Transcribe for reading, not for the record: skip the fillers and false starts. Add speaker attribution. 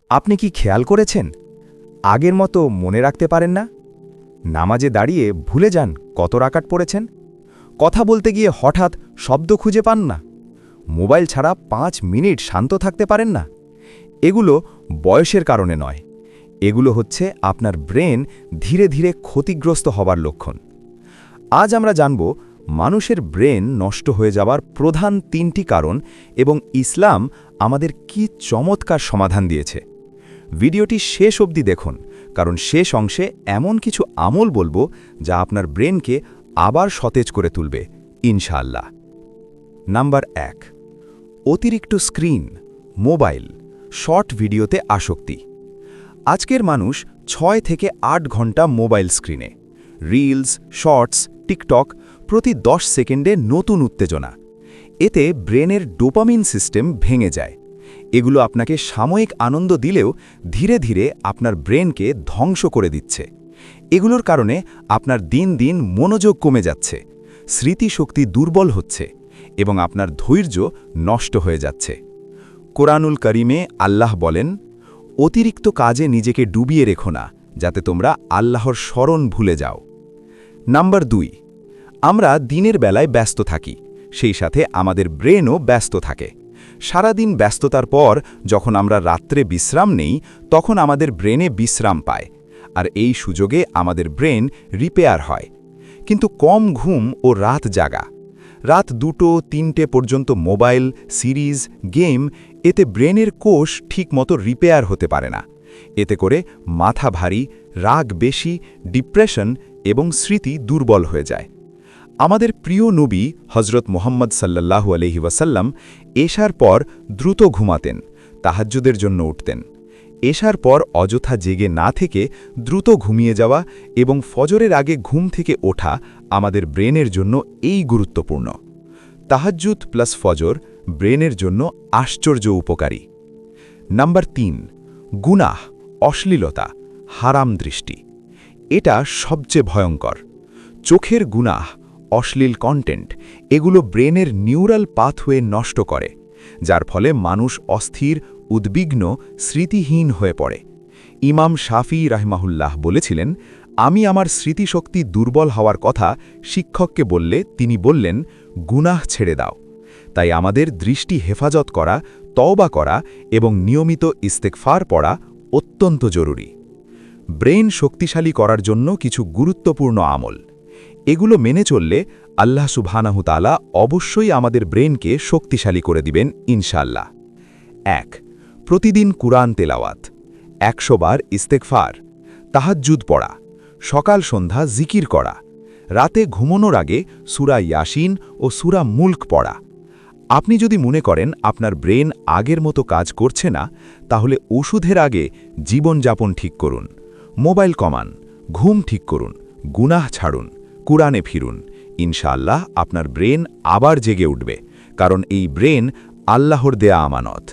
Speaker 1: আপনি কি খেয়াল করেছেন আগের মতো মনে রাখতে পারেন না? নামাজে দাঁড়িয়ে ভুলে যান কত রাকাত পড়েছেন? কথা বলতে গিয়ে হঠাৎ শব্দ খুঁজে পান না? মোবাইল ছাড়া 5 মিনিট শান্ত থাকতে পারেন না? এগুলো বয়সের কারণে নয়, এগুলো হচ্ছে আপনার ব্রেন ধীরে ধীরে ক্ষতিগ্রস্ত হবার লক্ষণ। আজ আমরা জানব মানুষের ব্রেন নষ্ট হয়ে যাবার প্রধান 3টি কারণ এবং ইসলাম আমাদের কি চমৎকার সমাধান দিয়েছে। ভিডিওটি শেষ অবধি দেখুন, কারণ শেষ অংশে এমন কিছু আমল বলবো যা আপনার ব্রেনকে আবার সতেজ করে তুলবে ইনশাআল্লাহ। নাম্বার 1, অতিরিক্ত স্ক্রিন, মোবাইল, শর্ট ভিডিওতে আসক্তি। আজকের মানুষ 6 থেকে 8 ঘন্টা মোবাইল স্ক্রিনে, রিলস, শর্টস, টিকটক, প্রতি 10 সেকেন্ডে নতুন উত্তেজনা। এতে ব্রেনের ডোপামিন সিস্টেম ভেঙে যায়। এগুলো আপনাকে সাময়িক আনন্দ দিলেও ধীরে ধীরে আপনার ব্রেনকে ধ্বংস করে দিচ্ছে। এগুলোর কারণে আপনার দিন দিন মনোযোগ কমে যাচ্ছে, স্মৃতিশক্তি দুর্বল হচ্ছে এবং আপনার ধৈর্য নষ্ট হয়ে যাচ্ছে। কোরআনুল করিমে আল্লাহ বলেন, অতিরিক্ত কাজে নিজেকে ডুবিয়ে রেখো না, যাতে তোমরা আল্লাহর স্মরণ ভুলে যাও। নাম্বার 2, আমরা দিনের বেলায় ব্যস্ত থাকি, সেই সাথে আমাদের ব্রেনও ব্যস্ত থাকে। সারাদিন ব্যস্ততার পর যখন আমরা রাত্রে বিশ্রাম নেই, তখন আমাদের ব্রেনে বিশ্রাম পায়, আর এই সুযোগে আমাদের ব্রেন রিপেয়ার হয়। কিন্তু কম ঘুম ও রাত জাগা, রাত 2-3টে পর্যন্ত মোবাইল, সিরিজ, গেম, এতে ব্রেনের কোষ ঠিকমতো রিপেয়ার হতে পারে না। এতে করে মাথা ভারী, রাগ বেশি, ডিপ্রেশন এবং স্মৃতি দুর্বল হয়ে যায়। আমাদের প্রিয় নবী হজরত মুহাম্মদ সাল্লাল্লাহু আলাইহি ওয়াসাল্লাম এশার পর দ্রুত ঘুমাতেন, তাহাজ্জুদের জন্য উঠতেন। এশার পর অযথা জেগে না থেকে দ্রুত ঘুমিয়ে যাওয়া এবং ফজরের আগে ঘুম থেকে ওঠা আমাদের ব্রেনের জন্য এই গুরুত্বপূর্ণ। তাহাজ্জুদ প্লাস ফজর ব্রেনের জন্য আশ্চর্য উপকারী। নাম্বার 3, গুনাহ, অশ্লীলতা, হারাম দৃষ্টি। এটা সবচেয়ে ভয়ঙ্কর। চোখের গুনাহ, অশ্লীল কন্টেন্ট, এগুলো ব্রেনের নিউরাল পাথওয়ে নষ্ট করে, যার ফলে মানুষ অস্থির, উদ্বিগ্ন, স্মৃতিহীন হয়ে পড়ে। ইমাম শাফি রাহমাহুল্লাহ বলেছিলেন, আমি আমার স্মৃতিশক্তি দুর্বল হওয়ার কথা শিক্ষককে বললে তিনি বললেন, গুনাহ ছেড়ে দাও। তাই আমাদের দৃষ্টি হেফাজত করা, তওবা করা এবং নিয়মিত ইস্তেগফার পড়া অত্যন্ত জরুরি। ব্রেন শক্তিশালী করার জন্য কিছু গুরুত্বপূর্ণ আমল, এগুলো মেনে চললে আল্লাহ সুবহানাহু তাআলা অবশ্যই আমাদের ব্রেনকে শক্তিশালী করে দিবেন ইনশাআল্লাহ। 1, প্রতিদিন কুরআন তেলাওয়াত, 100 বার ইস্তেগফার, তাহাজ্জুদ পড়া, সকাল সন্ধ্যা জিকির করা, রাতে ঘুমানোর আগে সূরা ইয়াসিন ও সূরা মুলক পড়া। আপনি যদি মনে করেন আপনার ব্রেন আগের মতো কাজ করছে না, তাহলে ওষুধের আগে জীবনযাপন ঠিক করুন, মোবাইল কমান, ঘুম ঠিক করুন, গুনাহ ছাড়ুন, কুরআনে ফিরুন। ইনশাআল্লাহ আপনার ব্রেন আবার জেগে উঠবে, কারণ এই ব্রেন আল্লাহর দেয়া আমানত।